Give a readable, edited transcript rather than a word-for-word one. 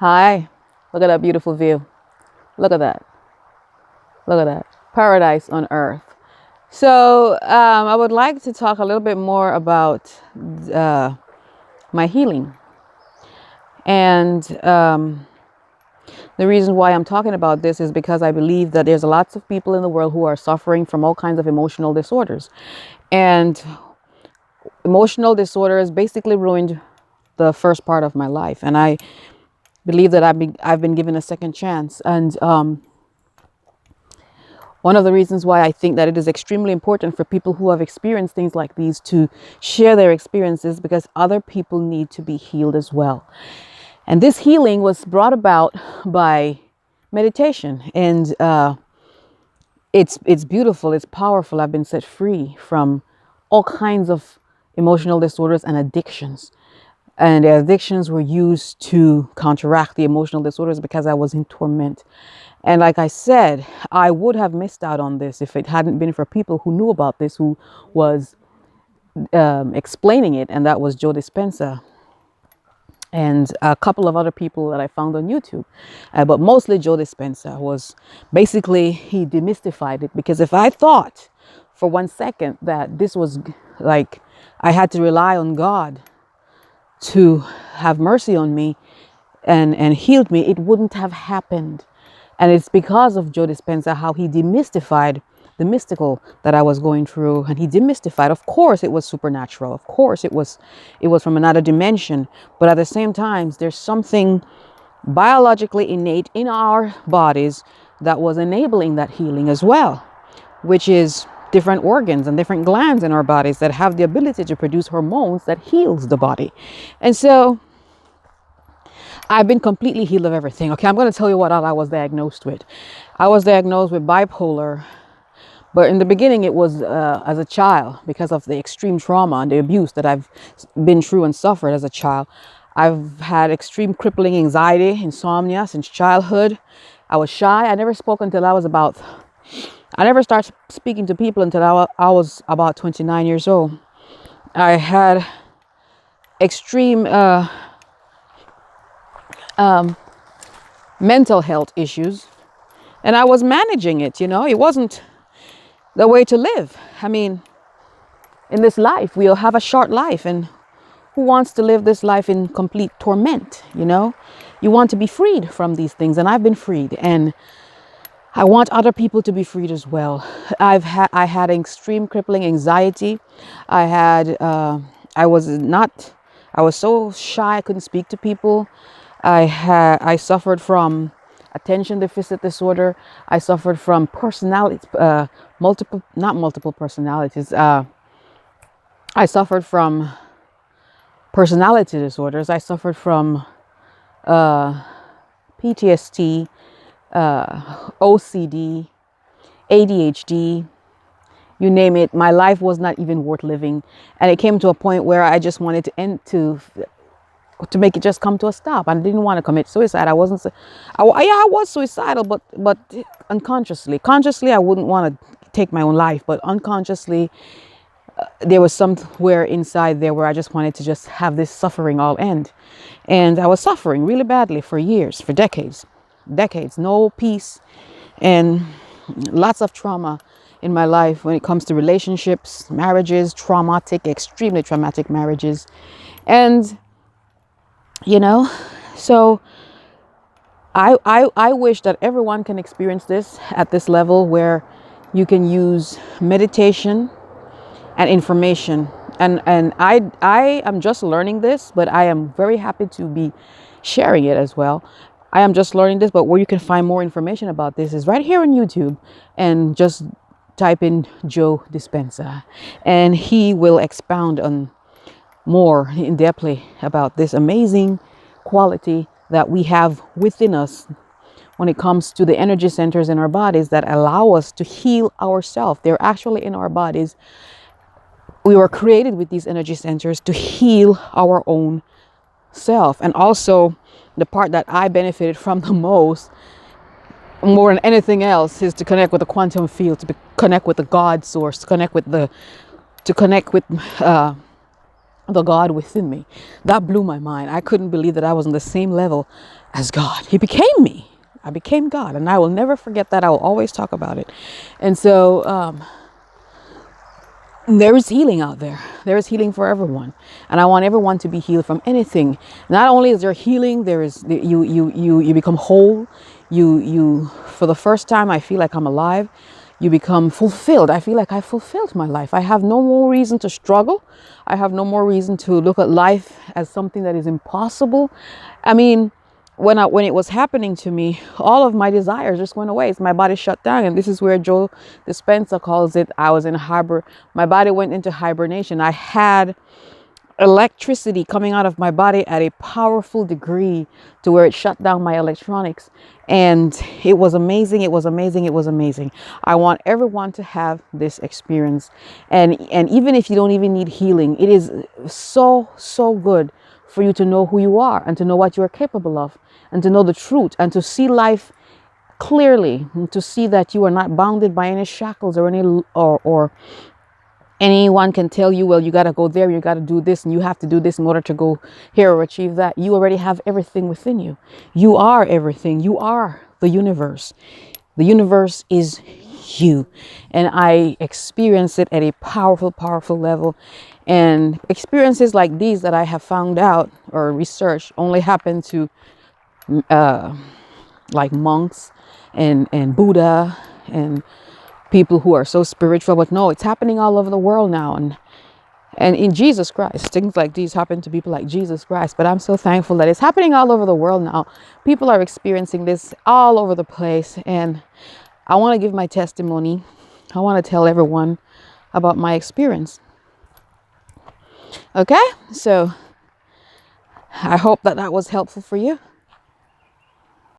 Hi, look at that beautiful view. Look at that. Look at that. Paradise on earth. So, I would like to talk a little bit more about uh, my healing. And the reason why I'm talking about this is because I believe that there's lots of people in the world who are suffering from all kinds of emotional disorders. And emotional disorders basically ruined the first part of my life. And I believe that I've been given a second chance. And one of the reasons why I think that it is extremely important for people who have experienced things like these to share their experiences, because other people need to be healed as well. And this healing was brought about by meditation, and it's beautiful, it's powerful. I've been set free from all kinds of emotional disorders and addictions. And the addictions were used to counteract the emotional disorders because I was in torment. And like I said, I would have missed out on this if it hadn't been for people who knew about this, who was explaining it. And that was Joe Dispenza and a couple of other people that I found on YouTube. But mostly Joe Dispenza was basically, he demystified it. Because if I thought for 1 second that this was like I had to rely on God to have mercy on me and healed me, it wouldn't have happened. And it's because of Joe Dispenza, how he demystified the mystical that I was going through. And he demystified, of course, it was supernatural. Of course, it was from another dimension. But at the same time, there's something biologically innate in our bodies that was enabling that healing as well, which is different organs and different glands in our bodies that have the ability to produce hormones that heals the body. And so I've been completely healed of everything. Okay, I'm going to tell you what all I was diagnosed with. I was diagnosed with bipolar, but in the beginning it was as a child, because of the extreme trauma and the abuse that I've been through and suffered as a child. I've had extreme crippling anxiety, insomnia since childhood. I was shy. I never spoke until I never started speaking to people until I was about 29 years old. I had extreme mental health issues, and I was managing it. It wasn't the way to live. I mean, in this life, we'll have a short life, and who wants to live this life in complete torment? You want to be freed from these things, and I've been freed, and I want other people to be freed as well. I had extreme crippling anxiety. I was so shy I couldn't speak to people. I suffered from attention deficit disorder. I suffered from not multiple personalities. I suffered from personality disorders. I suffered from PTSD, OCD, ADHD, you name it. My life was not even worth living. And it came to a point where I just wanted to make it just come to a stop. I didn't want to commit suicide. I was suicidal, but unconsciously. Consciously, I wouldn't want to take my own life, but unconsciously, there was somewhere inside there where I just wanted to just have this suffering all end. And I was suffering really badly for years, for decades, no peace, and lots of trauma in my life when it comes to relationships, marriages, extremely traumatic marriages. And so I wish that everyone can experience this at this level, where you can use meditation and information. And I am just learning this, but I am very happy to be sharing it as well. I am just learning this, but where you can find more information about this is right here on YouTube, and just type in Joe Dispenza, and he will expound on more in depthly about this amazing quality that we have within us when it comes to the energy centers in our bodies that allow us to heal ourselves. They're actually in our bodies. We were created with these energy centers to heal our own self. And also, the part that I benefited from the most, more than anything else, is to connect with the quantum field, connect with the God source, to connect with the God within me. That blew my mind. I couldn't believe that I was on the same level as God. He became me. I became God, and I will never forget that. I will always talk about it. And so there is healing out there. There is healing for everyone, and I want everyone to be healed from anything. Not only is there healing, there is you become whole. You for the first time, I feel like I'm alive. You become fulfilled. I feel like I fulfilled my life. I have no more reason to struggle. I have no more reason to look at life as something that is impossible. I mean, when it was happening to me, all of my desires just went away. It's my body shut down, and this is where Joe Dispenza calls it. I was in my body went into hibernation. I had electricity coming out of my body at a powerful degree to where it shut down my electronics, and it was amazing. It was amazing. It was amazing. I want everyone to have this experience, and even if you don't even need healing, it is so good for you to know who you are and to know what you are capable of and to know the truth and to see life clearly, and to see that you are not bounded by any shackles or or anyone can tell you, well, you got to go there, you got to do this, and you have to do this in order to go here or achieve that. You already have everything within you. You are everything. You are the universe. The universe is you. And I experience it at a powerful level. And experiences like these that I have found out or researched only happen to like monks and Buddha and people who are so spiritual. But no, it's happening all over the world now. And in Jesus Christ, things like these happen to people like Jesus Christ. But I'm so thankful that it's happening all over the world now. People are experiencing this all over the place. And I want to give my testimony. I want to tell everyone about my experience. Okay, so I hope that was helpful for you.